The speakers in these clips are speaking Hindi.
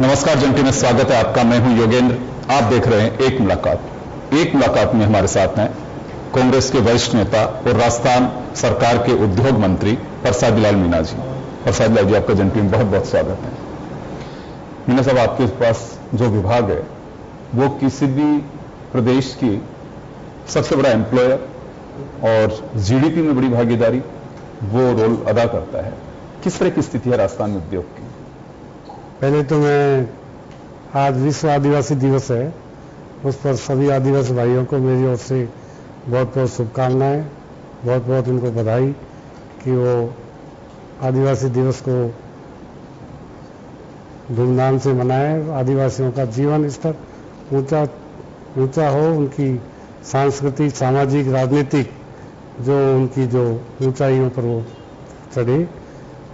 नमस्कार जंटी में स्वागत है आपका। मैं हूं योगेंद्र। आप देख रहे हैं एक मुलाकात। एक मुलाकात में हमारे साथ हैं कांग्रेस के वरिष्ठ नेता और राजस्थान सरकार के उद्योग मंत्री प्रसाद लाल मीणा जी। प्रसाद लाल जी, आपका जंटी में बहुत बहुत स्वागत है। मीणा साहब, आपके पास जो विभाग है वो किसी भी प्रदेश की सबसे बड़ा एम्प्लॉयर और जीडीपी में बड़ी भागीदारी वो रोल अदा करता है। किस तरह की स्थिति है राजस्थान में उद्योग की? पहले तो मैं आज विश्व आदिवासी दिवस है, उस पर सभी आदिवासी भाइयों को मेरी ओर से बहुत बहुत शुभकामनाएं, बहुत बहुत उनको बधाई कि वो आदिवासी दिवस को धूमधाम से मनाएं। आदिवासियों का जीवन स्तर ऊंचा हो, उनकी सांस्कृतिक, सामाजिक, राजनीतिक जो उनकी जो ऊंचाइयों पर वो चढ़े।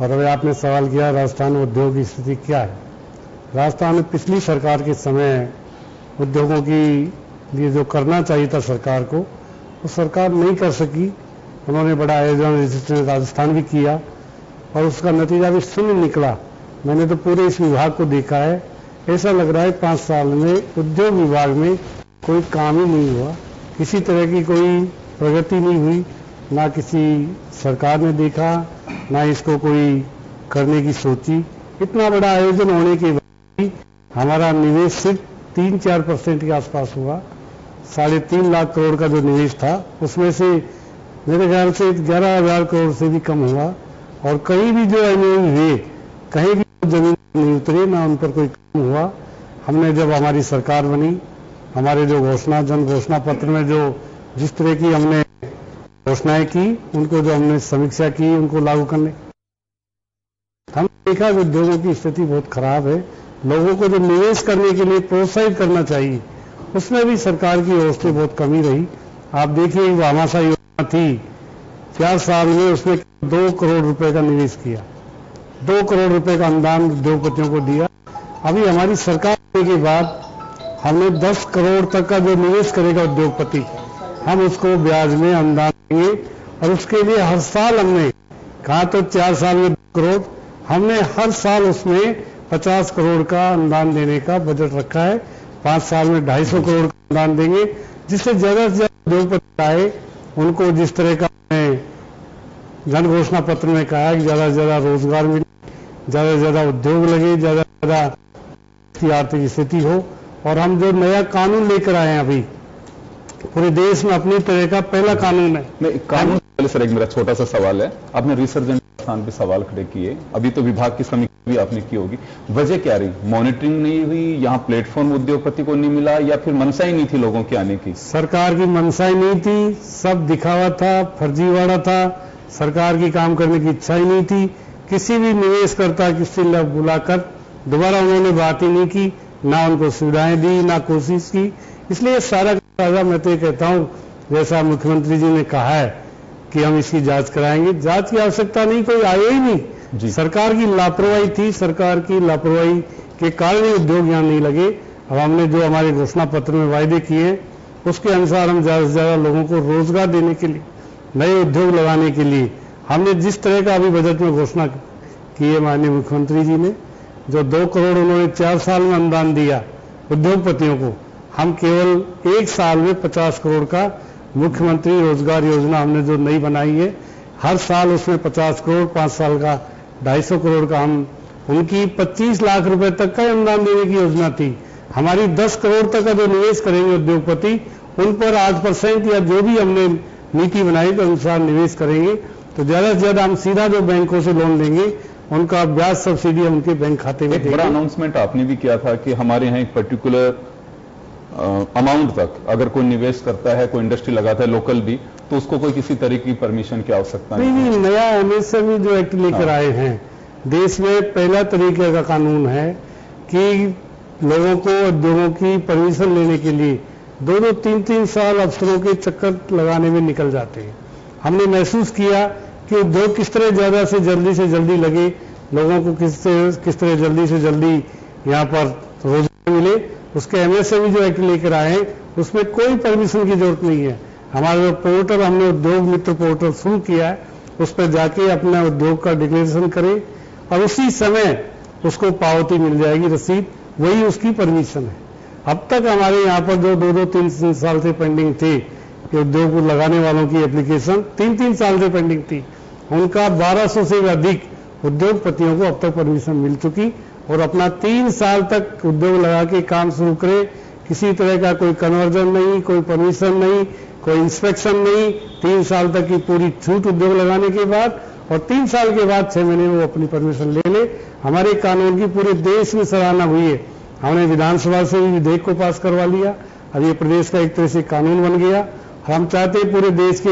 और अभी आपने सवाल किया राजस्थान में उद्योग की स्थिति क्या है। राजस्थान में पिछली सरकार के समय उद्योगों के लिए जो करना चाहिए था सरकार को, वो सरकार नहीं कर सकी। उन्होंने बड़ा आयोजन राजस्थान भी किया और उसका नतीजा भी शून्य निकला। मैंने तो पूरे इस विभाग को देखा है, ऐसा लग रहा है 5 साल में उद्योग विभाग में कोई काम ही नहीं हुआ, किसी तरह की कोई प्रगति नहीं हुई, ना किसी सरकार ने देखा, ना इसको कोई करने की सोची। इतना बड़ा आयोजन होने के बाद हमारा निवेश सिर्फ 3-4% के आसपास हुआ। 3.5 लाख करोड़ का जो निवेश था उसमें से मेरे ख्याल से 11,000 करोड़ से भी कम हुआ। और कहीं भी जो एमओयू हुए, कहीं भी जमीन नहीं उतरे, ना उन पर कोई काम हुआ। हमने जब हमारी सरकार बनी, हमारे जो जन घोषणा पत्र में जो जिस तरह की हमने घोषणाएं की, उनको जो हमने समीक्षा की, उनको लागू करने, हमने देखा कि उद्योगों की स्थिति बहुत खराब है। लोगों को जो निवेश करने के लिए प्रोत्साहित करना चाहिए, उसमें भी सरकार की ओर से बहुत कमी रही। आप देखिए भामाशाह योजना थी, 4 साल में उसने 2 करोड़ रुपए का निवेश किया, 2 करोड़ रुपए का अनुदान उद्योगपतियों को दिया। अभी हमारी सरकार आने के बाद हमने 10 करोड़ तक का जो निवेश करेगा उद्योगपति, हम उसको ब्याज में अनुदान देंगे। और उसके लिए हर साल हमने कहा तो 4 साल में 2 करोड़, हमने हर साल उसमें 50 करोड़ का अनुदान देने का बजट रखा है। 5 साल में 250 करोड़ का अनुदान देंगे, जिससे ज्यादा से ज्यादा उद्योगपति आए। उनको जिस तरह का जन घोषणा पत्र में कहा कि ज्यादा से ज्यादा रोजगार मिले, ज्यादा से ज्यादा उद्योग लगे, ज्यादा से ज्यादा आर्थिक स्थिति हो। और हम जो नया कानून लेकर आए हैं, अभी पूरे देश में अपनी तरह का पहला कानून है। नहीं, कानून पहले सर एक मेरा छोटा सा सवाल है। आपने रिसर्जेंट स्थान पे सवाल खड़े किए, अभी तो विभाग की समीक्षा भी आपने की होगी। वजह क्या रही? मॉनिटरिंग नहीं हुई, यहाँ प्लेटफॉर्म उद्योगपति को नहीं मिला, या फिर मनसा ही नहीं थी लोगों के आने की? सरकार की मनसा ही नहीं थी, सब दिखावा था, फर्जीवाड़ा था। सरकार की काम करने की इच्छा ही नहीं थी। किसी भी निवेशकर्ता किसी ने बुलाकर दोबारा उन्होंने बात ही नहीं की, ना उनको सुविधाएं दी, ना कोशिश की। इसलिए सारा ताजा मैं तो कहता हूं, जैसा मुख्यमंत्री जी ने कहा है कि हम इसकी जांच कराएंगे, जांच की आवश्यकता नहीं, कोई आया ही नहीं। सरकार की लापरवाही थी, सरकार की लापरवाही के कारण ही उद्योग यहां नहीं लगे। अब हमने जो हमारे घोषणा पत्र में वायदे किए, उसके अनुसार हम ज्यादा से ज्यादा लोगों को रोजगार देने के लिए, नए उद्योग लगाने के लिए हमने जिस तरह का अभी बजट में घोषणा की है माननीय मुख्यमंत्री जी ने, जो 2 करोड़ उन्होंने 4 साल में अनुदान दिया उद्योगपतियों को, हम केवल 1 साल में 50 करोड़ का मुख्यमंत्री रोजगार योजना हमने जो नई बनाई है, हर साल उसमें 50 करोड़, 5 साल का 250 करोड़ का, हम उनकी 25 लाख रुपए तक का अनुदान देने की योजना थी। हमारी 10 करोड़ तक का जो निवेश करेंगे उद्योगपति, उन पर 8% या जो भी हमने नीति बनाई के अनुसार निवेश करेंगे, तो ज्यादा से ज्यादा हम सीधा जो बैंकों से लोन लेंगे, उनका ब्याज सब्सिडी हम उनके बैंक खाते में देंगे। बड़ा अनाउंसमेंट आपने भी किया था कि हमारे यहाँ एक पर्टिकुलर अमाउंट तक अगर कोई निवेश करता है, कोई इंडस्ट्री लगाता है लोकल भी, तो उसको कोई किसी तरीके की परमिशन की आवश्यकता नहीं। नया एमएसएमई जो एक्ट लेकर आए हैं, देश में पहला तरीके का कानून है कि लोगों को उद्योगों की परमिशन लेने के लिए 2-2, 3-3 साल अफसरों के चक्कर लगाने में निकल जाते हैं। हमने महसूस किया कि उद्योग किस तरह ज्यादा से जल्दी लगे, लोगों को किस तरह जल्दी से जल्दी यहाँ पर रोजगार मिले। उसके एमएसएमई जो एक्ट लेकर आए हैं, उसमें कोई परमिशन की जरूरत नहीं है। हमारा जो पोर्टल, हमने उद्योग मित्र पोर्टल शुरू किया है, उस पर जाके अपना उद्योग का डिक्लेरेशन करें और उसी समय उसको पावती मिल जाएगी, रसीद। वही उसकी परमिशन है। अब तक हमारे यहाँ पर जो 2-3 साल से पेंडिंग थी कि उद्योग लगाने वालों की एप्लीकेशन 3-3 साल से पेंडिंग थी, उनका 1200 से भी अधिक उद्योगपतियों को अब तक परमिशन मिल चुकी और अपना 3 साल तक उद्योग लगा के काम शुरू करे। किसी तरह का कोई कन्वर्जन नहीं, कोई परमिशन नहीं, कोई इंस्पेक्शन नहीं। 3 साल तक की पूरी छूट उद्योग लगाने के बाद और 3 साल के बाद 6 महीने में वो अपनी परमिशन ले ले। हमारे कानून की पूरे देश में सराहना हुई है। हमने विधानसभा से भी विधेयक को पास करवा लिया। अब ये प्रदेश का एक तरह से कानून बन गया। हम चाहते हैं पूरे देश के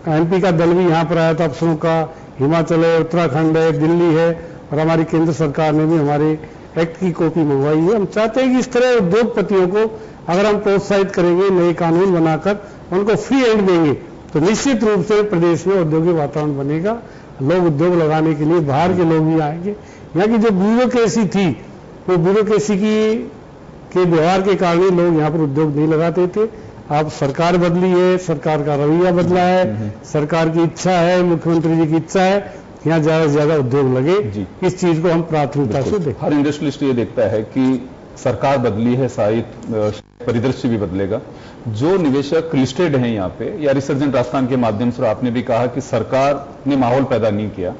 एमपी का दल भी यहाँ पर आया था अफसरों का, हिमाचल है, उत्तराखंड है, दिल्ली है और हमारी केंद्र सरकार ने भी हमारे एक्ट की कॉपी मंगवाई है। हम चाहते हैं कि इस तरह उद्योगपतियों को अगर हम प्रोत्साहित करेंगे, नए कानून बनाकर उनको फ्री हैंड देंगे तो निश्चित रूप से प्रदेश में औद्योगिक वातावरण बनेगा। लोग उद्योग लगाने के लिए बाहर के लोग भी आएंगे। यहाँ की जो ब्यूरोक्रेसी थी वो ब्यूरोक्रेसी के व्यवहार के कारण लोग यहाँ पर उद्योग नहीं लगाते थे। अब सरकार बदली है, सरकार का रवैया बदला है, सरकार की इच्छा है, मुख्यमंत्री जी की इच्छा है यहाँ ज्यादा से ज्यादा उद्योग लगे। इस चीज को हम प्राथमिकता से देखें। हर इंडस्ट्रियलिस्ट ये देखता है कि सरकार बदली है, शायद परिदृश्य भी बदलेगा। जो निवेशक लिस्टेड हैं यहाँ पे या रिसर्जेंट राजस्थान के माध्यम से आपने भी कहा कि सरकार ने माहौल पैदा नहीं किया,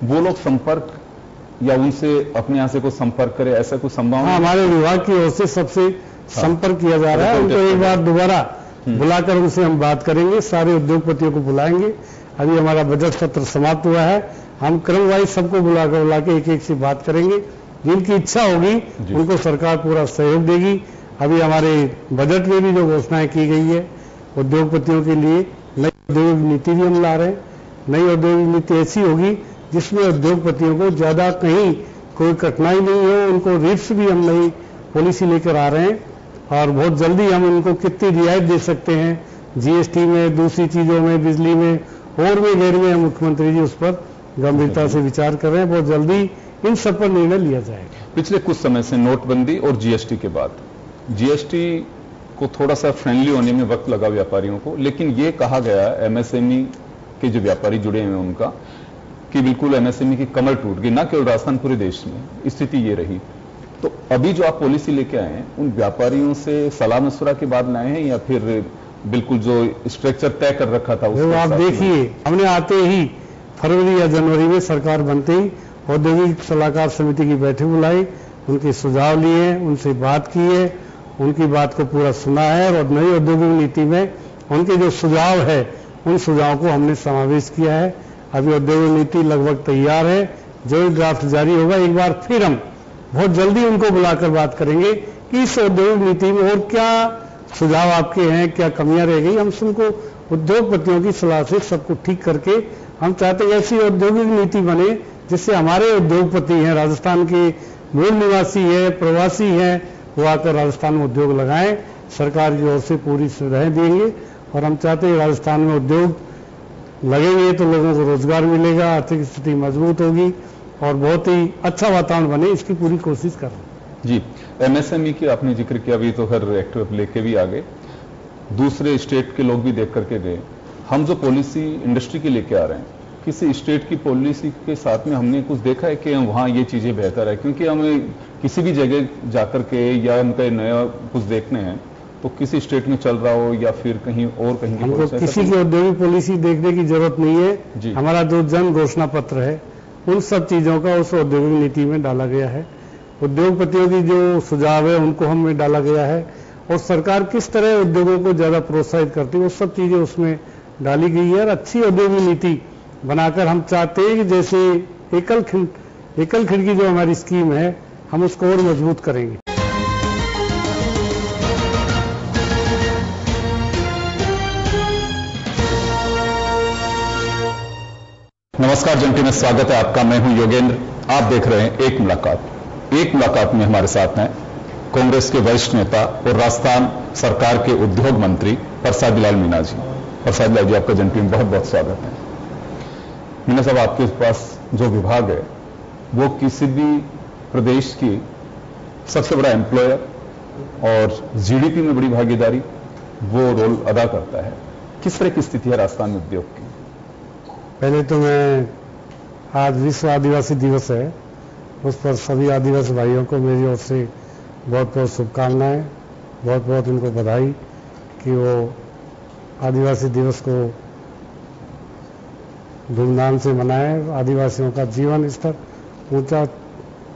वो लोग संपर्क या उनसे अपने यहाँ से कोई संपर्क करे, ऐसा कुछ संभावना? हमारे विभाग की ओर से सबसे संपर्क किया जा रहा है। उनको एक बार दोबारा बुलाकर उनसे हम बात करेंगे, सारे उद्योगपतियों को बुलाएंगे। अभी हमारा बजट सत्र समाप्त हुआ है, हम क्रम वाइज सबको बुला के एक से बात करेंगे। जिनकी इच्छा होगी उनको सरकार पूरा सहयोग देगी। अभी हमारे बजट में भी जो घोषणाएं की गई है उद्योगपतियों के लिए, नई औद्योगिक नीति भी हम ला रहे हैं। नई औद्योगिक नीति ऐसी होगी जिसमें उद्योगपतियों को ज्यादा कहीं कोई कठिनाई नहीं हो। उनको रिस्क भी हम नई पॉलिसी लेकर आ रहे हैं और बहुत जल्दी हम उनको कितनी रियायत दे सकते हैं जीएसटी में, दूसरी चीजों में, बिजली में और भी गैर में, मुख्यमंत्री जी उस पर गंभीरता से विचार कर रहे हैं। बहुत जल्दी इन सब पर निर्णय लिया जाएगा। पिछले कुछ समय से नोटबंदी और जीएसटी के बाद जीएसटी को थोड़ा सा फ्रेंडली होने में वक्त लगा व्यापारियों को, लेकिन ये कहा गया एमएसएमई के जो व्यापारी जुड़े हुए हैं उनका कि बिल्कुल एमएसएमई की कमर टूट गई, ना केवल राजस्थान पूरे देश में स्थिति ये रही। तो अभी जो आप पॉलिसी लेके आए हैं उन व्यापारियों से सलाह मशवरा के बाद लाए हैं या फिर बिल्कुल जो स्ट्रक्चर तय कर रखा था उसको आप देखिए, हमने आते ही फरवरी या जनवरी में सरकार बनते ही औद्योगिक सलाहकार समिति की बैठक बुलाई, उनके सुझाव लिए, उनसे बात की है, उनकी बात को पूरा सुना है और नई औद्योगिक नीति में उनके जो सुझाव है उन सुझावों को हमने समावेश किया है। अभी औद्योगिक नीति लगभग तैयार है। जो ड्राफ्ट जारी होगा एक बार फिर हम बहुत जल्दी उनको बुलाकर बात करेंगे कि इस औद्योगिक नीति में और क्या सुझाव आपके हैं, क्या कमियां रह गई। हम सबको उद्योगपतियों की सलाह से सबको ठीक करके हम चाहते हैं ऐसी औद्योगिक नीति बने जिससे हमारे उद्योगपति हैं, राजस्थान के मूल निवासी है, प्रवासी हैं, वो आकर राजस्थान में उद्योग लगाएं। सरकार की ओर से पूरी सुविधाएं देंगे और हम चाहते हैं राजस्थान में उद्योग लगेंगे तो लोगों को रोजगार मिलेगा, आर्थिक स्थिति मजबूत होगी और बहुत ही अच्छा वातावरण बने, इसकी पूरी कोशिश कर रहे हैं। जी, एमएसएमई की आपने जिक्र किया, अभी तो हर एक्टर लेके भी आ गए, दूसरे स्टेट के लोग भी देख करके गए। हम जो पॉलिसी इंडस्ट्री की लेके आ रहे हैं, किसी स्टेट की पॉलिसी के साथ में हमने कुछ देखा है कि वहां ये चीजें बेहतर है? क्योंकि हमें किसी भी जगह जाकर के या उनका नया कुछ देखने हैं तो किसी स्टेट में चल रहा हो या फिर कहीं और कहीं हमको किसी की औद्योगिक पॉलिसी देखने की जरूरत नहीं है। हमारा जो जन घोषणा पत्र है उन सब चीजों का उस औद्योगिक नीति में डाला गया है। उद्योगपतियों की जो सुझाव है उनको हमें डाला गया है और सरकार किस तरह उद्योगों को ज्यादा प्रोत्साहित करती है वो सब चीजें उसमें डाली गई है। और अच्छी औद्योगिक नीति बनाकर हम चाहते हैं कि जैसे एकल खिड़की जो हमारी स्कीम है हम उसको और मजबूत करेंगे। नमस्कार जंटी में स्वागत है आपका। मैं हूं योगेंद्र। आप देख रहे हैं एक मुलाकात। एक मुलाकात में हमारे साथ हैं कांग्रेस के वरिष्ठ नेता और राजस्थान सरकार के उद्योग मंत्री प्रसाद लाल मीणा जी। प्रसाद लाल जी, आपका जंटी में बहुत बहुत स्वागत है। मीणा साहब, आपके पास जो विभाग है वो किसी भी प्रदेश की सबसे बड़ा एम्प्लॉयर और जीडीपी में बड़ी भागीदारी वो रोल अदा करता है। किस तरह की स्थिति है राजस्थान में उद्योग की? पहले तो मैं आज विश्व आदिवासी दिवस है उस पर सभी आदिवासी भाइयों को मेरी ओर से बहुत बहुत शुभकामनाएं, बहुत बहुत उनको बधाई कि वो आदिवासी दिवस को धूमधाम से मनाएं। आदिवासियों का जीवन स्तर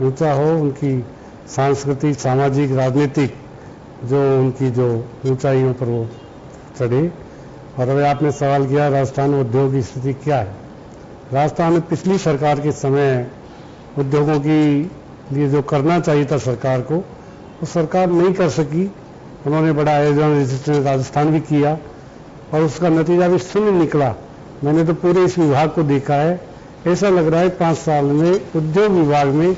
ऊंचा हो, उनकी सांस्कृतिक, सामाजिक, राजनीतिक जो उनकी जो ऊंचाइयों पर वो चढ़े। और अभी आपने सवाल किया राजस्थान में उद्योग की स्थिति क्या है। राजस्थान में पिछली सरकार के समय उद्योगों की लिए जो करना चाहिए था सरकार को, वो सरकार नहीं कर सकी। उन्होंने बड़ा आयोजन रजिस्ट्रेशन राजस्थान भी किया और उसका नतीजा भी शून्य निकला। मैंने तो पूरे इस विभाग को देखा है, ऐसा लग रहा है 5 साल में उद्योग विभाग में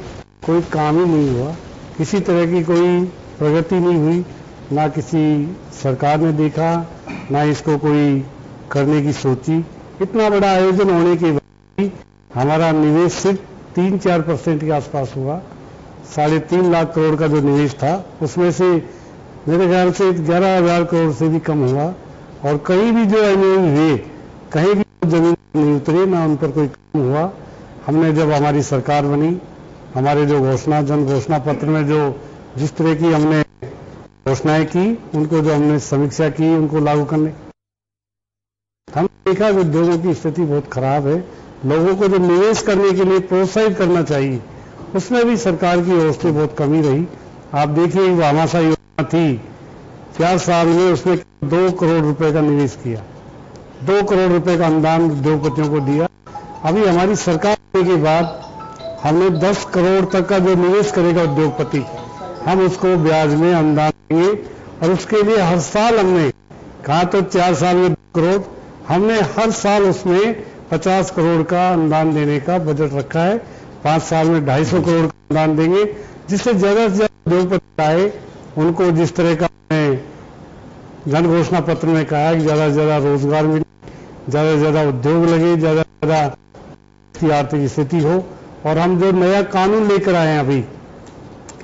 कोई काम ही नहीं हुआ, किसी तरह की कोई प्रगति नहीं हुई, ना किसी सरकार ने देखा, ना इसको कोई करने की सोची। इतना बड़ा आयोजन होने के बाद भी हमारा निवेश सिर्फ 3-4% के आसपास हुआ। 3.5 लाख करोड़ का जो निवेश था उसमें से मेरे ख्याल से 11,000 करोड़ से भी कम हुआ। और कहीं भी जो एमओयू हुए, कहीं भी जमीन नहीं उतरे, ना उन पर कोई काम हुआ। हमने जब हमारी सरकार बनी, हमारे जो जन घोषणा पत्र में जो जिस तरह की हमने घोषणाएं की, उनको जो हमने समीक्षा की, उनको लागू करने, हमने देखा कि उद्योगों की स्थिति बहुत खराब है। लोगों को जो निवेश करने के लिए प्रोत्साहित करना चाहिए, उसमें भी सरकार की ओर से बहुत कमी रही। आप देखिए वामासा योजना थी, 4 साल में उसने 2 करोड़ रुपए का निवेश किया, 2 करोड़ रुपए का अनुदान उद्योगपतियों को दिया। अभी हमारी सरकार आने के बाद हमने 10 करोड़ तक का जो निवेश करेगा उद्योगपति, हम उसको ब्याज में अनुदान देंगे। और उसके लिए हर साल हमने कहा तो 4 साल में 2 करोड़, हमने हर साल उसमें 50 करोड़ का अनुदान देने का बजट रखा है। 5 साल में 250 करोड़ का अनुदान देंगे, जिससे ज्यादा से ज्यादा उद्योगपति आए। उनको जिस तरह का जन घोषणा पत्र में कहा है कि ज्यादा से ज्यादा रोजगार मिले, ज्यादा से ज्यादा उद्योग लगे, ज्यादा से ज्यादा आर्थिक स्थिति हो। और हम जो नया कानून लेकर आए हैं, अभी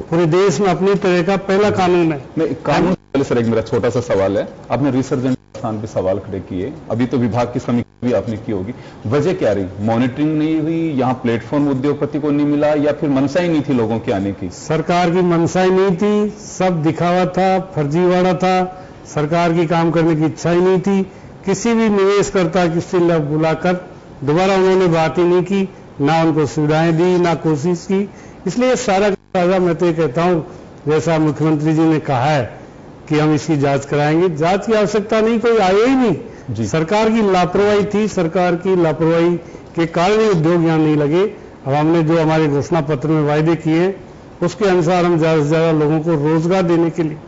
पूरे देश में अपनी तरह का पहला कानून है। कानून पहले सर एक मेरा छोटा सा सवाल है, आपने रिसर्जेंट स्थान पे सवाल खड़े किए, अभी तो विभाग की समीक्षा भी आपने की होगी, वजह क्या रही? मॉनिटरिंग नहीं हुई, यहाँ प्लेटफॉर्म उद्योगपति को नहीं मिला, या फिर मनसा ही नहीं थी लोगों के आने की? सरकार की मनसा ही नहीं थी, सब दिखावा था, फर्जीवाड़ा था। सरकार की काम करने की इच्छा ही नहीं थी। किसी भी निवेशकर्ता किसी लोग बुलाकर दोबारा उन्होंने बात ही नहीं की, ना उनको सुविधाएं दी, ना कोशिश की। इसलिए सारा ताजा मैं तो ये कहता हूं, जैसा मुख्यमंत्री जी ने कहा है कि हम इसकी जांच कराएंगे, जांच की आवश्यकता नहीं, कोई आए ही नहीं। सरकार की लापरवाही थी, सरकार की लापरवाही के कारण ही उद्योग यहां नहीं लगे। अब हमने जो हमारे घोषणा पत्र में वायदे किए, उसके अनुसार हम ज्यादा से ज्यादा लोगों को रोजगार देने के लिए,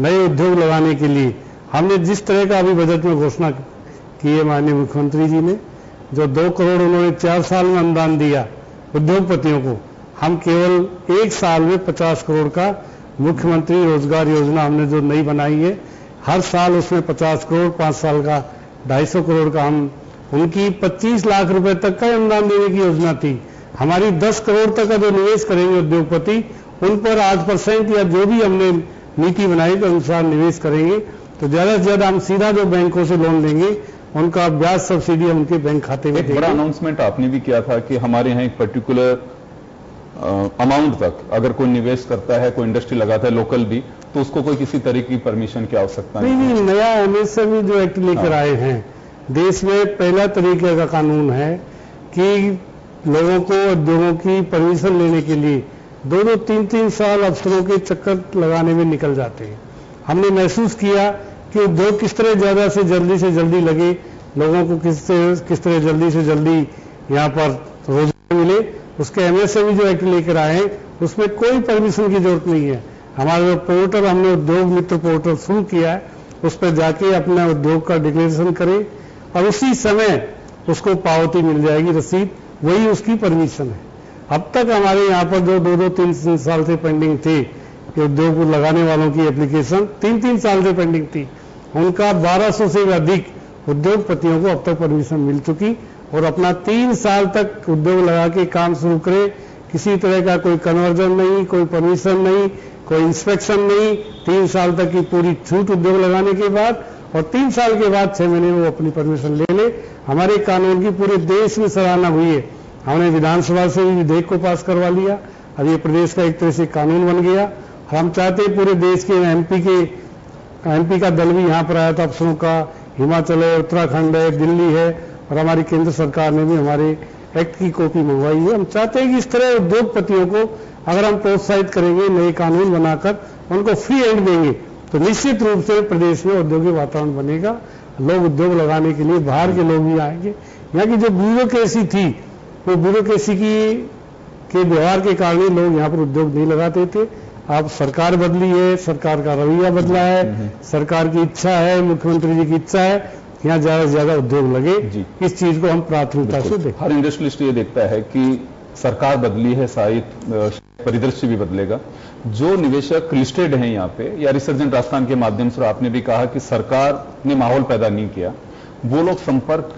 नए उद्योग लगाने के लिए हमने जिस तरह का अभी बजट में घोषणा की है माननीय मुख्यमंत्री जी ने, जो 2 करोड़ उन्होंने 4 साल में अनुदान दिया उद्योगपतियों को, हम केवल 1 साल में 50 करोड़ का मुख्यमंत्री रोजगार योजना हमने जो नई बनाई है, हर साल उसमें 50 करोड़, 5 साल का 250 करोड़ का, हम उनकी 25 लाख रुपए तक का अनुदान देने की योजना थी। हमारी 10 करोड़ तक का जो निवेश करेंगे उद्योगपति, उन पर 8% या जो भी हमने नीति बनाई के अनुसार निवेश करेंगे, तो ज्यादा से ज्यादा हम सीधा जो बैंकों से लोन लेंगे, उनका ब्याज सब्सिडी हम उनके बैंक खाते में देंगे। बड़ा अनाउंसमेंट आपने भी किया था कि हमारे यहाँ एक पर्टिकुलर अमाउंट तक अगर कोई निवेश करता है, कोई इंडस्ट्री लगाता है लोकल भी, तो उसको कोई किसी तरीके की परमिशन की आवश्यकता नहीं। नया एमएसएमई जो एक्ट लेकर आए हैं, देश में पहला तरीके का कानून है कि लोगों को उद्योगों की परमिशन लेने के लिए 2-2, 3-3 साल अफसरों के चक्कर लगाने में निकल जाते हैं। हमने महसूस किया कि उद्योग किस तरह ज्यादा से जल्दी लगे, लोगों को किस तरह जल्दी से जल्दी यहाँ पर रोजगार मिले। उसके एमएसएमई जो एक्ट लेकर आए हैं, उसमें कोई परमिशन की जरूरत नहीं है। हमारा जो पोर्टल, हमने उद्योग मित्र पोर्टल शुरू किया है, उस पर जाके अपना उद्योग का डिक्लेरेशन करें और उसी समय उसको पावती मिल जाएगी, रसीद, वही उसकी परमिशन है। अब तक हमारे यहाँ पर जो 2-2, 3 साल से पेंडिंग थी कि उद्योग को लगाने वालों की एप्लीकेशन 3-3 साल से पेंडिंग थी, उनका 1200 से अधिक उद्योगपतियों को अब तक परमिशन मिल चुकी और अपना 3 साल तक उद्योग लगा के काम शुरू करे। किसी तरह का कोई कन्वर्जन नहीं, कोई परमिशन नहीं, कोई इंस्पेक्शन नहीं। 3 साल तक की पूरी छूट उद्योग लगाने के बाद, और 3 साल के बाद 6 महीने में वो अपनी परमिशन ले ले। हमारे कानून की पूरे देश में सराहना हुई है। हमने विधानसभा से भी विधेयक को पास करवा लिया, अब ये प्रदेश का एक तरह से कानून बन गया। हम चाहते हैं पूरे देश के एमपी का दल भी यहाँ पर आया था अफसरों का, हिमाचल है, उत्तराखंड है, दिल्ली है, और हमारी केंद्र सरकार ने भी हमारे एक्ट की कॉपी मंगवाई है। हम चाहते हैं कि इस तरह उद्योगपतियों को अगर हम प्रोत्साहित करेंगे, नए कानून बनाकर उनको फ्री हैंड देंगे, तो निश्चित रूप से प्रदेश में औद्योगिक वातावरण बनेगा। लोग उद्योग लगाने के लिए बाहर के लोग भी आएंगे। यहाँ की जो ब्यूरोक्रेसी थी, वो ब्यूरोक्रेसी के व्यवहार के कारण ही लोग यहाँ पर उद्योग नहीं लगाते थे। अब सरकार बदली है, सरकार का रवैया बदला है, सरकार की इच्छा है, मुख्यमंत्री जी की इच्छा है, यहाँ ज्यादा से ज्यादा उद्योग लगे। इस चीज को हम प्राथमिकता से देखें। हर इंडस्ट्रियलिस्ट ये देखता है कि सरकार बदली है, शायद परिदृश्य भी बदलेगा। जो निवेशक लिस्टेड हैं यहाँ पे या रिसर्जेंट राजस्थान के माध्यम से, आपने भी कहा कि सरकार ने माहौल पैदा नहीं किया, वो लोग संपर्क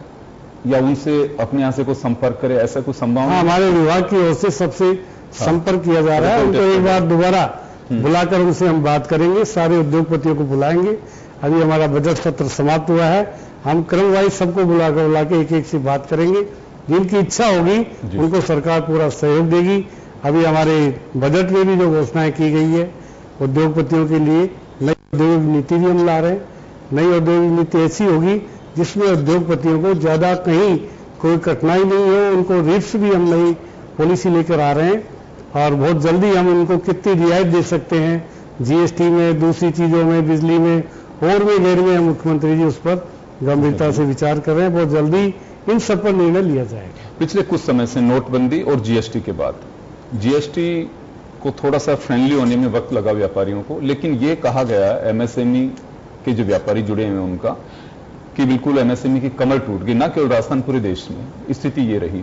या उनसे अपने यहाँ से कुछ संपर्क करे, ऐसा कुछ संभावना? हमारे विभाग की ओर से सबसे संपर्क किया जा रहा है। उनको एक बार दोबारा बुलाकर उनसे हम बात करेंगे, सारे उद्योगपतियों को बुलाएंगे। अभी हमारा बजट सत्र समाप्त हुआ है, हम क्रम वाइज सबको बुला के एक एक से बात करेंगे। जिनकी इच्छा होगी उनको सरकार पूरा सहयोग देगी। अभी हमारे बजट में भी जो घोषणाएं की गई है उद्योगपतियों के लिए, नई औद्योगिक नीति भी हम ला रहे हैं। नई औद्योगिक नीति ऐसी होगी जिसमें उद्योगपतियों को ज्यादा कहीं कोई कठिनाई नहीं हो, उनको रिस्क भी हम नई पॉलिसी लेकर आ रहे हैं, और बहुत जल्दी हम उनको कितनी रियायत दे सकते हैं जीएसटी में, दूसरी चीजों में, बिजली में और भी गैर में, मुख्यमंत्री जी उस पर गंभीरता से विचार कर रहे हैं। बहुत जल्दी इन सब पर निर्णय लिया जाएगा। पिछले कुछ समय से नोटबंदी और जीएसटी के बाद जीएसटी को थोड़ा सा फ्रेंडली होने में वक्त लगा व्यापारियों को, लेकिन ये कहा गया एमएसएमई के जो व्यापारी जुड़े हुए हैं उनका कि बिल्कुल एमएसएमई की कमर टूट गई, ना केवल राजस्थान, पूरे देश में स्थिति ये रही।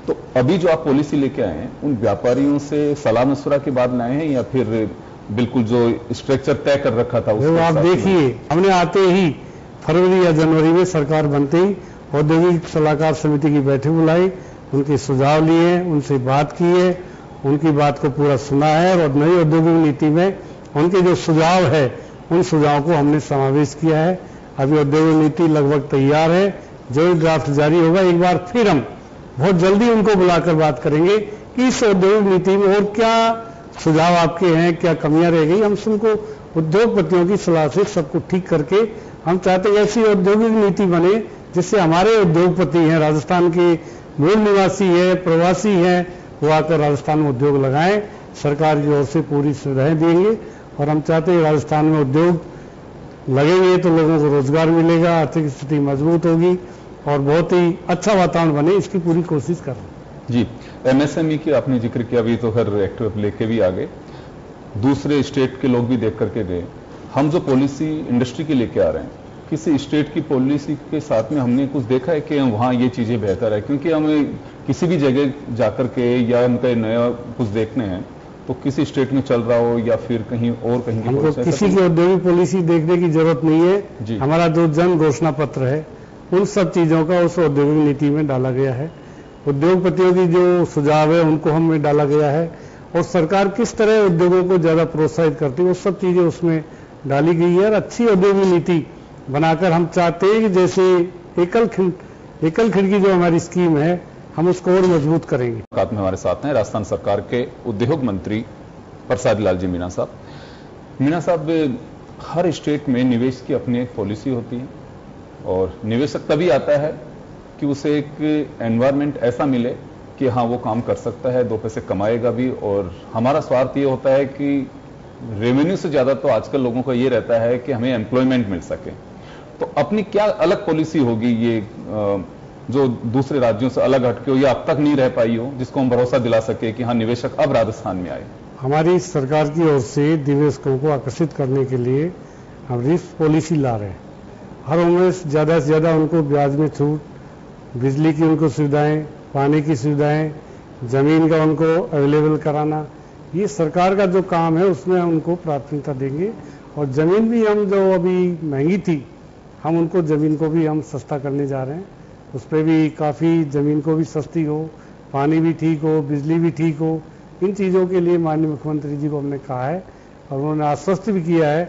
तो अभी जो आप पॉलिसी लेके आए हैं, उन व्यापारियों से सलाह मशवरा के बाद लाए हैं या फिर बिल्कुल जो स्ट्रक्चर तय कर रखा था उसको आप देखिए, हमने आते ही फरवरी या जनवरी में सरकार बनते ही औद्योगिक सलाहकार समिति की बैठक बुलाई, उनके सुझाव लिए, उनसे बात की है, उनकी बात को पूरा सुना है, और नई औद्योगिक नीति में उनके जो सुझाव है उन सुझावों को हमने समावेश किया है। अभी औद्योगिक नीति लगभग तैयार है, जो ड्राफ्ट जारी होगा एक बार फिर हम बहुत जल्दी उनको बुलाकर बात करेंगे कि इस औद्योगिक नीति में और क्या सुझाव आपके हैं, क्या कमियां रह गई। हम सबको उद्योगपतियों की सलाह से सबको ठीक करके हम चाहते हैं ऐसी औद्योगिक नीति बने जिससे हमारे उद्योगपति हैं, राजस्थान के मूल निवासी है, प्रवासी हैं, वो आकर राजस्थान में उद्योग लगाएं। सरकार की ओर से पूरी सुविधाएं देंगे, और हम चाहते हैं राजस्थान में उद्योग लगेंगे तो लोगों को रोजगार मिलेगा, आर्थिक स्थिति मजबूत होगी और बहुत ही अच्छा वातावरण बने, इसकी पूरी कोशिश कर रहे हैं। जी, एमएसएमई की आपने जिक्र किया, अभी तो हर एक्ट लेके भी आ गए, दूसरे स्टेट के लोग भी देख करके गए। हम जो पॉलिसी इंडस्ट्री की लेके आ रहे हैं, किसी स्टेट की पॉलिसी के साथ में हमने कुछ देखा है कि वहां ये चीजें बेहतर है? क्योंकि हमें किसी भी जगह जाकर के या उनका नया कुछ देखने हैं तो किसी स्टेट में चल रहा हो या फिर कहीं और कहीं हमको किसी की औद्योगिक पॉलिसी देखने की जरूरत नहीं है। हमारा जो जन घोषणा पत्र है उन सब चीजों का उस औद्योगिक नीति में डाला गया है। उद्योगपतियों की जो सुझाव है उनको हमें डाला गया है, और सरकार किस तरह उद्योगों को ज्यादा प्रोत्साहित करती है वो सब चीजें उसमें डाली गई है। और अच्छी औद्योगिक नीति बनाकर हम चाहते हैं कि जैसे एकल खिड़की जो हमारी स्कीम है हम उसको और मजबूत करेंगे। में हमारे साथ हैं राजस्थान सरकार के उद्योग मंत्री प्रसादी लाल जी मीणा साहब। मीणा साहब, हर स्टेट में निवेश की अपनी एक पॉलिसी होती है, और निवेशक तभी आता है कि उसे एक एनवायरनमेंट ऐसा मिले कि हाँ वो काम कर सकता है, दो पैसे कमाएगा भी। और हमारा स्वार्थ ये होता है कि रेवेन्यू से ज्यादा तो आजकल लोगों का ये रहता है कि हमें एम्प्लॉयमेंट मिल सके। तो अपनी क्या अलग पॉलिसी होगी ये जो दूसरे राज्यों से अलग हटके हो या अब तक नहीं रह पाई हो, जिसको हम भरोसा दिला सके कि हाँ निवेशक अब राजस्थान में आए? हमारी सरकार की ओर से निवेशकों को आकर्षित करने के लिए हम रिस्क पॉलिसी ला रहे हैं। हर उम्र से ज्यादा उनको ब्याज में छूट, बिजली की उनको सुविधाएं, पानी की सुविधाएं, जमीन का उनको अवेलेबल कराना, ये सरकार का जो काम है उसमें उनको प्राथमिकता देंगे। और जमीन भी हम जो अभी महंगी थी, हम उनको जमीन को भी हम सस्ता करने जा रहे हैं। उस पर भी काफ़ी जमीन को भी सस्ती हो, पानी भी ठीक हो, बिजली भी ठीक हो। इन चीज़ों के लिए माननीय मुख्यमंत्री जी को हमने कहा है, और उन्होंने आश्वस्त भी किया है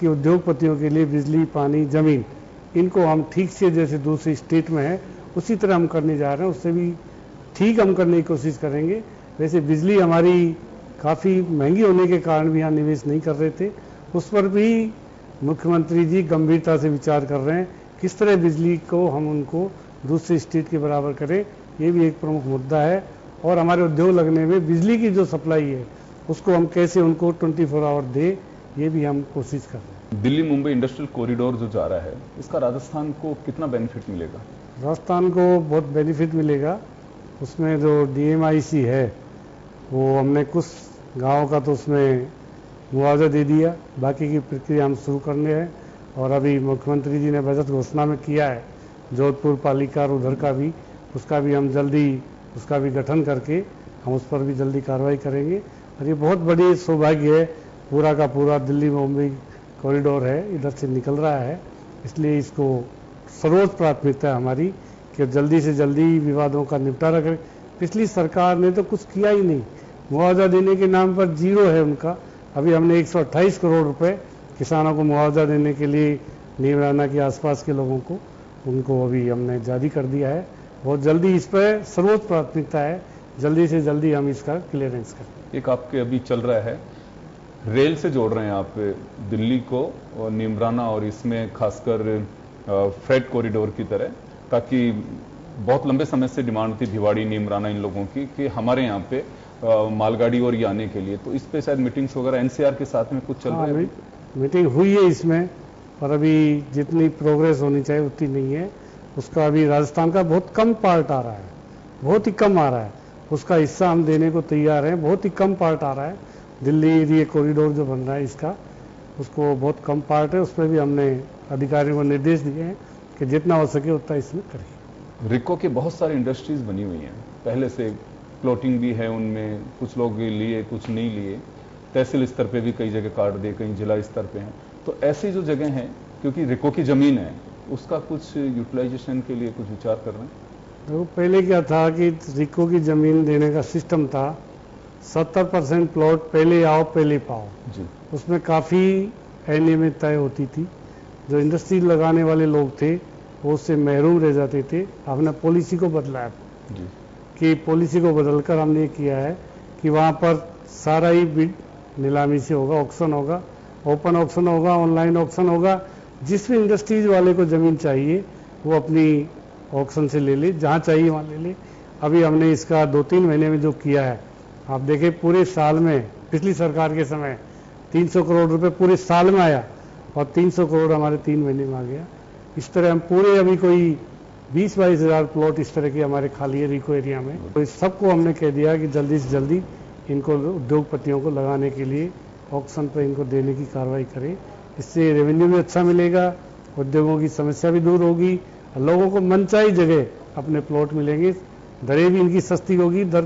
कि उद्योगपतियों के लिए बिजली, पानी, जमीन, इनको हम ठीक से जैसे दूसरी स्टेट में है उसी तरह हम करने जा रहे हैं, उससे भी ठीक हम करने की कोशिश करेंगे। वैसे बिजली हमारी काफ़ी महंगी होने के कारण भी यहाँ निवेश नहीं कर रहे थे, उस पर भी मुख्यमंत्री जी गंभीरता से विचार कर रहे हैं किस तरह बिजली को हम उनको दूसरी स्टेट के बराबर करें, ये भी एक प्रमुख मुद्दा है। और हमारे उद्योग लगने में बिजली की जो सप्लाई है उसको हम कैसे उनको 24 आवर दे, ये भी हम कोशिश कर रहे हैं। दिल्ली मुंबई इंडस्ट्रियल कॉरिडोर जो जा रहा है, इसका राजस्थान को कितना बेनिफिट मिलेगा? राजस्थान को बहुत बेनिफिट मिलेगा। उसमें जो DMIC है वो हमने कुछ गाँव का तो उसमें मुआवजा दे दिया, बाकी की प्रक्रिया हम शुरू करने हैं। और अभी मुख्यमंत्री जी ने बजट घोषणा में किया है जोधपुर पालिका और उधर का भी, उसका भी हम जल्दी उसका भी गठन करके हम उस पर भी जल्दी कार्रवाई करेंगे। और ये बहुत बड़ी सौभाग्य है, पूरा का पूरा दिल्ली मुंबई कॉरिडोर है इधर से निकल रहा है, इसलिए इसको सर्वोच्च प्राथमिकता है हमारी कि जल्दी से जल्दी विवादों का निपटारा करें। पिछली सरकार ने तो कुछ किया ही नहीं, मुआवजा देने के नाम पर जीरो है उनका। अभी हमने 128 करोड़ रुपए किसानों को मुआवजा देने के लिए नीमराना के आसपास के लोगों को उनको अभी हमने जारी कर दिया है। बहुत जल्दी इस पर सर्वोच्च प्राथमिकता है, जल्दी से जल्दी हम इसका क्लियरेंस करें। एक आपके अभी चल रहा है, रेल से जोड़ रहे हैं आप दिल्ली को और नीमराना, और इसमें खासकर फ्रेट कॉरिडोर की तरह, ताकि बहुत लंबे समय से डिमांड थी भिवाड़ी नीमराना इन लोगों की कि हमारे यहाँ पे मालगाड़ी और ये आने के लिए, तो इस पे शायद मीटिंग्स वगैरह NCR के साथ में कुछ चल रहा है? मीटिंग हुई है इसमें, पर अभी जितनी प्रोग्रेस होनी चाहिए उतनी नहीं है। उसका अभी राजस्थान का बहुत कम पार्ट आ रहा है, बहुत ही कम आ रहा है। उसका हिस्सा हम देने को तैयार हैं, बहुत ही कम पार्ट आ रहा है। दिल्ली ये कॉरिडोर जो बन रहा है इसका, उसको बहुत कम पार्ट है, उस पर भी हमने अधिकारियों को निर्देश दिए हैं कि जितना हो सके उतना इसमें करें। रिको के बहुत सारी इंडस्ट्रीज बनी हुई हैं, पहले से प्लॉटिंग भी है उनमें, कुछ लोग लिए कुछ नहीं लिए, तहसील स्तर पे भी कई जगह काट दिए, कहीं जिला स्तर पे हैं। तो ऐसी जो जगह हैं, क्योंकि रिको की जमीन है, उसका कुछ यूटिलाइजेशन के लिए कुछ विचार कर रहे हैं? तो पहले क्या था कि रिको की जमीन देने का सिस्टम था 70% प्लॉट पहले आओ पहले पाओ जी। उसमें काफ़ी अनियमितताएं होती थी, जो इंडस्ट्री लगाने वाले लोग थे वो उससे महरूम रह जाते थे। हमने पॉलिसी को बदला है जी, कि पॉलिसी को बदलकर हमने ये किया है कि वहाँ पर सारा ही बिड नीलामी से होगा, ऑक्शन होगा, ओपन ऑक्शन होगा, ऑनलाइन ऑक्शन होगा। जिस भी इंडस्ट्रीज वाले को ज़मीन चाहिए वो अपनी ऑक्शन से ले ले, जहाँ चाहिए वहाँ ले ले। अभी हमने इसका 2-3 महीने में जो किया है, आप देखें पूरे साल में, पिछली सरकार के समय 300 करोड़ रुपए पूरे साल में आया और 300 करोड़ हमारे 3 महीने में आ गया। इस तरह हम पूरे अभी कोई 20-22 हज़ार प्लॉट इस तरह के हमारे खाली है रिको एरिया में। तो इस सबको हमने कह दिया कि जल्दी से जल्दी इनको उद्योगपतियों को लगाने के लिए ऑक्शन पर इनको देने की कार्रवाई करें। इससे रेवेन्यू भी अच्छा मिलेगा, उद्योगों की समस्या भी दूर होगी और लोगों को मनचाही जगह अपने प्लॉट मिलेंगे। दरें भी इनकी सस्ती होगी। दर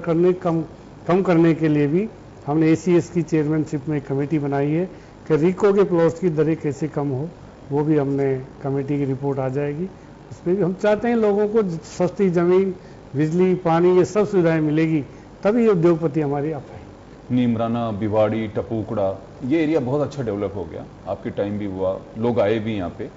कम करने के लिए भी हमने ACS की चेयरमैनशिप में एक कमेटी बनाई है कि रिको के प्लॉट्स की दरें कैसे कम हो, वो भी हमने कमेटी की रिपोर्ट आ जाएगी। उसमें भी हम चाहते हैं लोगों को सस्ती ज़मीन, बिजली, पानी, ये सब सुविधाएं मिलेगी, तभी उद्योगपति हमारे आ पाए। नीमराना, भिवाड़ी, टपूकड़ा, ये एरिया बहुत अच्छा डेवलप हो गया, आपके टाइम भी हुआ, लोग आए भी यहाँ पे।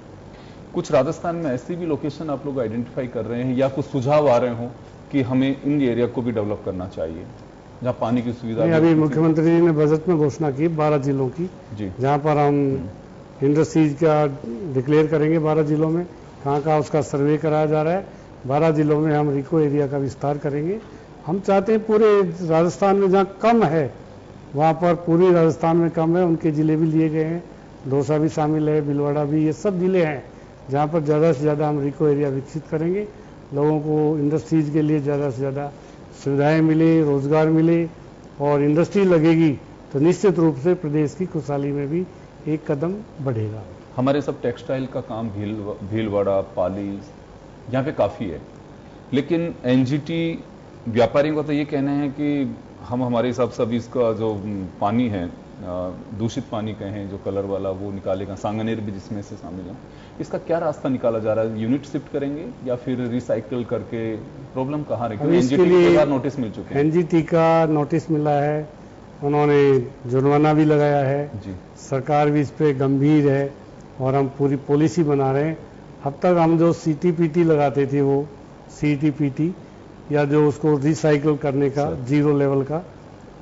कुछ राजस्थान में ऐसी भी लोकेशन आप लोग आइडेंटिफाई कर रहे हैं या कुछ सुझाव आ रहे हो कि हमें इन एरिया को भी डेवलप करना चाहिए जहाँ पानी की सुविधा? अभी मुख्यमंत्री जी ने बजट में घोषणा की 12 जिलों की, जहाँ पर हम इंडस्ट्रीज का डिक्लेयर करेंगे। 12 जिलों में कहाँ उसका सर्वे कराया जा रहा है। 12 जिलों में हम रिको एरिया का विस्तार करेंगे। हम चाहते हैं पूरे राजस्थान में जहाँ कम है वहाँ पर, पूरी राजस्थान में कम है उनके ज़िले भी लिए गए हैं, दौसा भी शामिल है, भीलवाड़ा भी, ये सब ज़िले हैं जहाँ पर ज़्यादा से ज़्यादा हम रिको एरिया विकसित करेंगे। लोगों को इंडस्ट्रीज के लिए ज़्यादा से ज़्यादा सुविधाएं मिले, रोजगार मिले और इंडस्ट्री लगेगी तो निश्चित रूप से प्रदेश की खुशहाली में भी एक कदम बढ़ेगा। हमारे सब टेक्सटाइल का काम भीलवाड़ा, पाली, यहाँ पे काफ़ी है, लेकिन NGT व्यापारियों का तो ये कहना है कि हम हमारे हिसाब से अभी इसका जो पानी है, दूषित पानी कहें जो कलर वाला, वो निकालेगा, सांगनेर भी जिसमें से शामिल है। इसका क्या रास्ता निकाला जा रहा है? यूनिट शिफ्ट करेंगे या फिर रिसाइकल करके? प्रॉब्लम कहाँ रहेगी? NGT को नोटिस मिल चुके हैं। NGT का नोटिस मिला है, उन्होंने जुर्माना भी लगाया है जी। सरकार भी इस पर गंभीर है और हम पूरी पॉलिसी बना रहे हैं। अब तक हम जो CTPT लगाते थे, वो CTPT या जो उसको रिसाइकल करने का जीरो लेवल का,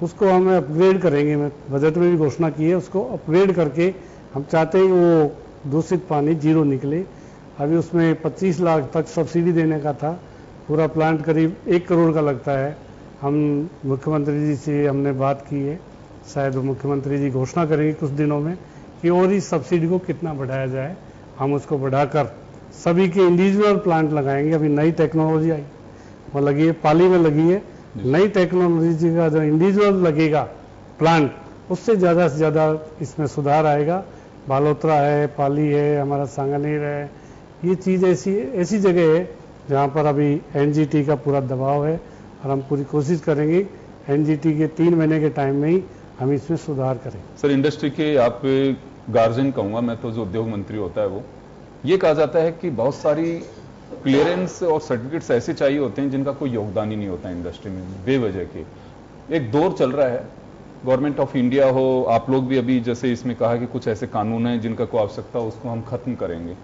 उसको हम अपग्रेड करेंगे। मैं बजट में भी घोषणा की है, उसको अपग्रेड करके हम चाहते हैं वो दूषित पानी जीरो निकले। अभी उसमें 25 लाख तक सब्सिडी देने का था, पूरा प्लांट करीब 1 करोड़ का लगता है। हम मुख्यमंत्री जी से हमने बात की है, शायद मुख्यमंत्री जी घोषणा करेंगे कुछ दिनों में कि और इस सब्सिडी को कितना बढ़ाया जाए। हम उसको बढ़ाकर सभी के इंडिविजुअल प्लांट लगाएंगे। अभी नई टेक्नोलॉजी आई, वो लगी है, पाली में लगी है। नई टेक्नोलॉजी का जो इंडिविजुअल लगेगा प्लांट, उससे से ज़्यादा इसमें सुधार आएगा। बालोतरा है, पाली है, हमारा सांगानेर है, ये चीज़ ऐसी जगह है जहाँ पर अभी एनजीटी का पूरा दबाव है और हम पूरी कोशिश करेंगे एनजीटी के 3 महीने के टाइम में ही हम इसमें सुधार करें। सर, इंडस्ट्री के आप गार्जियन कहूँगा मैं तो, जो उद्योग मंत्री होता है वो, ये कहा जाता है कि बहुत सारी क्लियरेंस और सर्टिफिकेट्स ऐसे चाहिए होते हैं जिनका कोई योगदान ही नहीं होता इंडस्ट्री में, बेवजह के। एक दौर चल रहा है, गवर्नमेंट ऑफ इंडिया हो, आप लोग भी अभी जैसे इसमें कहा कि कुछ ऐसे कानून हैं जिनका कोई आवश्यकता हो उसको हम खत्म करेंगे,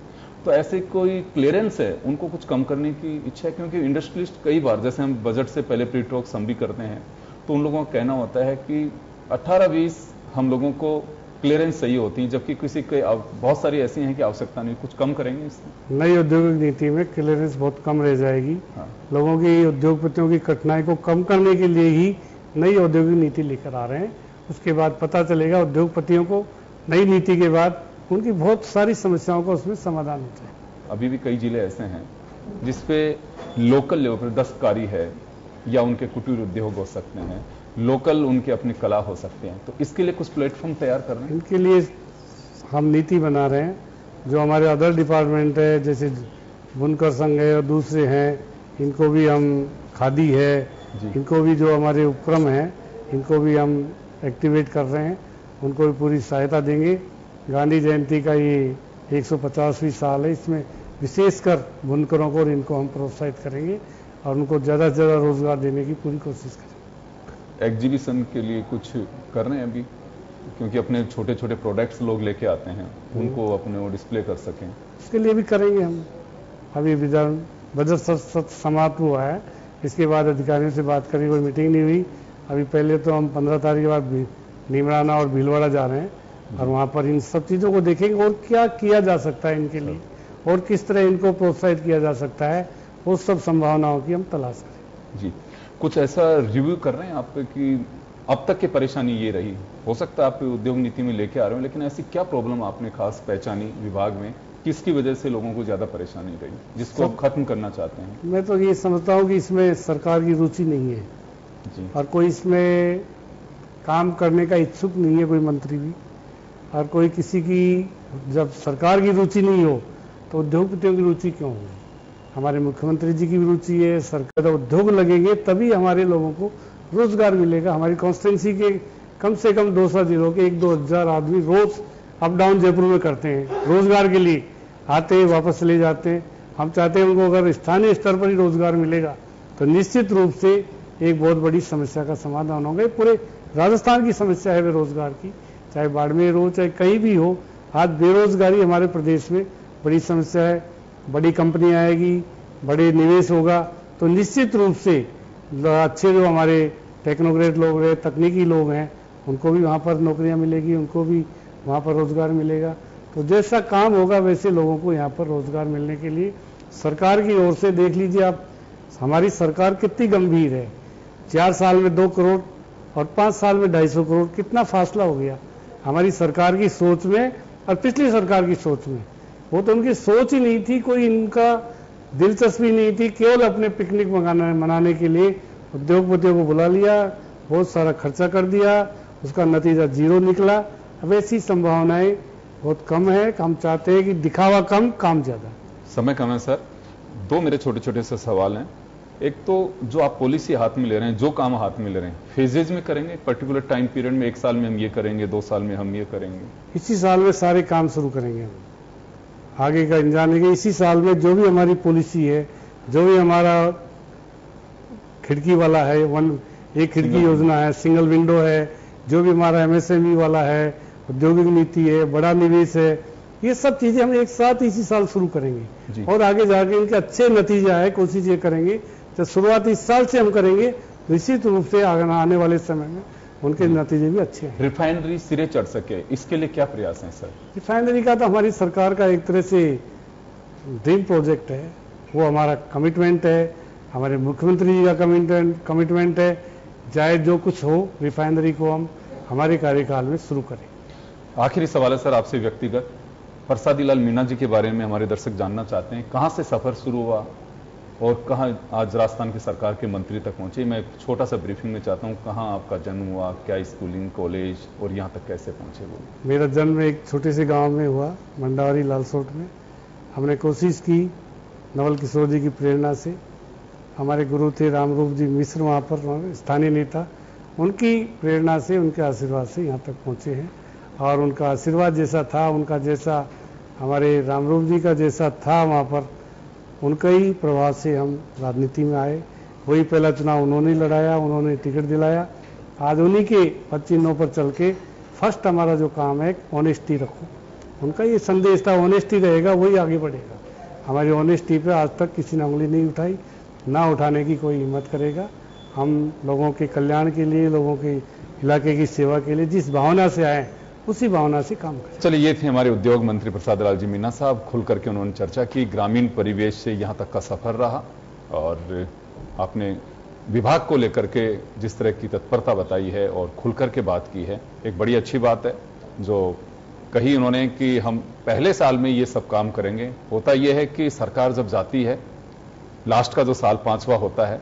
तो ऐसे कोई क्लियरेंस है उनको कुछ कम करने की इच्छा है? क्योंकि इंडस्ट्रियलिस्ट कई बार, जैसे हम बजट से पहले प्री टॉक्स हम भी करते हैं, तो उन लोगों का कहना होता है कि 18-20 हम लोगों को क्लियरेंस सही होती है, जबकि किसी के बहुत सारी ऐसी हैं कि आवश्यकता नहीं। कुछ कम करेंगे इसमें? नई औद्योगिक नीति में क्लियरेंस बहुत कम रह जाएगी। हाँ। लोगों की, उद्योगपतियों की कठिनाई को कम करने के लिए ही नई औद्योगिक नीति लेकर आ रहे हैं। उसके बाद पता चलेगा उद्योगपतियों को नई नीति के बाद उनकी बहुत सारी समस्याओं का उसमें समाधान होता है। अभी भी कई जिले ऐसे हैं जिसपे लोकल लेवल पर दस्तकारी है या उनके कुटीर उद्योग हो सकते हैं, लोकल उनके अपनी कला हो सकते हैं, तो इसके लिए कुछ प्लेटफॉर्म तैयार कर रहे हैं? इनके लिए हम नीति बना रहे हैं। जो हमारे अदर डिपार्टमेंट है, जैसे बुनकर संघ है और दूसरे हैं, इनको भी हम, खादी है, इनको भी जो हमारे उपक्रम हैं, इनको भी हम एक्टिवेट कर रहे हैं, उनको भी पूरी सहायता देंगे। गांधी जयंती का ये 150वीं साल है, इसमें विशेषकर बुनकरों को और इनको हम प्रोत्साहित करेंगे और उनको ज़्यादा से ज़्यादा रोजगार देने की पूरी कोशिश करेंगे। एग्जीबिशन के लिए कुछ कर रहे हैं अभी, क्योंकि अपने छोटे छोटे प्रोडक्ट्स लोग लेके आते हैं, उनको अपने वो डिस्प्ले कर सकें, उसके लिए भी करेंगे हम। अभी बजट समाप्त हुआ है, इसके बाद अधिकारियों से बात करेंगे, कोई मीटिंग नहीं हुई अभी। पहले तो हम 15 तारीख के बाद नीमराना और भीलवाड़ा जा रहे हैं और वहाँ पर इन सब चीज़ों को देखेंगे और क्या किया जा सकता है इनके लिए और किस तरह इनको प्रोत्साहित किया जा सकता है, वो सब संभावनाओं की हम तलाश करें। जी, कुछ ऐसा रिव्यू कर रहे हैं आप कि अब तक की परेशानी ये रही, हो सकता है आप उद्योग नीति में लेके आ रहे हो, लेकिन ऐसी क्या प्रॉब्लम आपने खास पहचानी विभाग में, किसकी वजह से लोगों को ज्यादा परेशानी रही, जिसको आप खत्म करना चाहते हैं? मैं तो ये समझता हूँ कि इसमें सरकार की रुचि नहीं है जी। और कोई इसमें काम करने का इच्छुक नहीं है, कोई मंत्री भी। और कोई किसी की, जब सरकार की रुचि नहीं हो तो उद्योगपतियों की रुचि क्यों हो? हमारे मुख्यमंत्री जी की भी रुचि है, सरकार, उद्योग लगेंगे तभी हमारे लोगों को रोजगार मिलेगा। हमारी कॉन्स्टिट्यूंसी के कम से कम 200 जिलों के 1-2 हज़ार आदमी रोज अप डाउन जयपुर में करते हैं, रोजगार के लिए आते हैं, वापस चले जाते हैं। हम चाहते हैं उनको अगर स्थानीय स्तर पर ही रोजगार मिलेगा तो निश्चित रूप से एक बहुत बड़ी समस्या का समाधान होगा। पूरे राजस्थान की समस्या है बेरोजगार की, चाहे बाड़मेर हो चाहे कहीं भी हो। आज बेरोजगारी हमारे प्रदेश में बड़ी समस्या है। बड़ी कंपनी आएगी, बड़े निवेश होगा तो निश्चित रूप से अच्छे जो हमारे टेक्नोक्रेट लोग हैं, तकनीकी लोग हैं, उनको भी वहाँ पर नौकरियाँ मिलेगी, उनको भी वहाँ पर रोजगार मिलेगा। तो जैसा काम होगा वैसे लोगों को यहाँ पर रोजगार मिलने के लिए सरकार की ओर से, देख लीजिए आप, हमारी सरकार कितनी गंभीर है। 4 साल में 2 करोड़ और 5 साल में 250 करोड़, कितना फासला हो गया हमारी सरकार की सोच में और पिछली सरकार की सोच में। वो तो उनकी सोच ही नहीं थी, कोई इनका दिलचस्पी नहीं थी, केवल अपने पिकनिक मनाने के लिए उद्योगपतियों को बुला लिया, बहुत सारा खर्चा कर दिया, उसका नतीजा जीरो निकला। अब ऐसी संभावनाएं बहुत कम है। हम चाहते हैं कि दिखावा कम, काम ज्यादा। समय कम है सर, 2 मेरे छोटे छोटे से सवाल हैं। एक तो जो आप पॉलिसी हाथ में ले रहे हैं, जो काम हाथ में ले रहे हैं, फेजेज में करेंगे, पर्टिकुलर टाइम पीरियड में, 1 साल में हम ये करेंगे, 2 साल में हम ये करेंगे? इसी साल में सारे काम शुरू करेंगे हम, आगे का इंतजाम लेंगे। इसी साल में जो भी हमारी पॉलिसी है, जो भी हमारा खिड़की वाला है, एक खिड़की योजना है, सिंगल विंडो है, जो भी हमारा एमएसएमई वाला है, औद्योगिक नीति है, बड़ा निवेश है, ये सब चीजें हम एक साथ इसी साल शुरू करेंगे और आगे जाके इनके अच्छे नतीजे आए, कोशिश ये करेंगे जब शुरुआत इस साल से हम करेंगे, निश्चित रूप से आने वाले समय में उनके नतीजे भी अच्छे हैं। रिफाइनरी सिरे चढ़ सके, इसके लिए क्या प्रयास हैं सर? रिफाइनरी का तो हमारी सरकार का एक तरह से ड्रीम प्रोजेक्ट है, वो हमारा कमिटमेंट है, हमारे मुख्यमंत्री जी का कमिटमेंट है, चाहे जो कुछ हो रिफाइनरी को हम हमारे कार्यकाल में शुरू करें। आखिरी सवाल है सर आपसे व्यक्तिगत, प्रसादी लाल मीणा जी के बारे में हमारे दर्शक जानना चाहते हैं, कहां से सफर शुरू हुआ और कहां आज राजस्थान की सरकार के मंत्री तक पहुंचे? मैं एक छोटा सा ब्रीफिंग में चाहता हूं, कहां आपका जन्म हुआ, क्या स्कूलिंग, कॉलेज और यहां तक कैसे पहुंचे वो? मेरा जन्म एक छोटे से गांव में हुआ, मंडावरी लालसोट में। हमने कोशिश की नवल किशोर जी की प्रेरणा से, हमारे गुरु थे रामरूप जी मिश्र, वहाँ पर स्थानीय नेता, उनकी प्रेरणा से, उनके आशीर्वाद से यहाँ तक पहुँचे हैं। और उनका आशीर्वाद जैसा था, उनका जैसा हमारे रामरूप जी का जैसा था वहाँ पर, उनका ही प्रभाव से हम राजनीति में आए। वही पहला चुनाव उन्होंने लड़ाया, उन्होंने टिकट दिलाया। आज उन्हीं के 25 पर चल के फर्स्ट हमारा जो काम है ऑनेस्टी रखो, उनका ये संदेश था, ऑनेस्टी रहेगा वही आगे बढ़ेगा। हमारी ऑनेस्टी पे आज तक किसी ने उंगली नहीं उठाई, ना उठाने की कोई हिम्मत करेगा। हम लोगों के कल्याण के लिए, लोगों के इलाके की सेवा के लिए जिस भावना से आए उसी भावना से काम करें। चलिए, ये थे हमारे उद्योग मंत्री प्रसाद लाल जी मीणा साहब। खुल करके उन्होंने चर्चा की, ग्रामीण परिवेश से यहाँ तक का सफर रहा और आपने विभाग को लेकर के जिस तरह की तत्परता बताई है और खुल करके बात की है, एक बड़ी अच्छी बात है। जो कही उन्होंने कि हम पहले साल में ये सब काम करेंगे, होता यह है कि सरकार जब जाती है, लास्ट का जो साल 5वां होता है,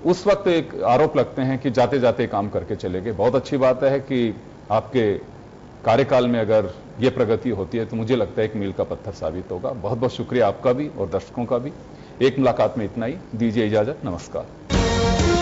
उस वक्त एक आरोप लगते हैं कि जाते जाते काम करके चले गए। बहुत अच्छी बात है कि आपके कार्यकाल में अगर ये प्रगति होती है तो मुझे लगता है एक मील का पत्थर साबित होगा। बहुत बहुत शुक्रिया आपका भी और दर्शकों का भी। एक मुलाकात में इतना ही, दीजिए इजाजत, नमस्कार।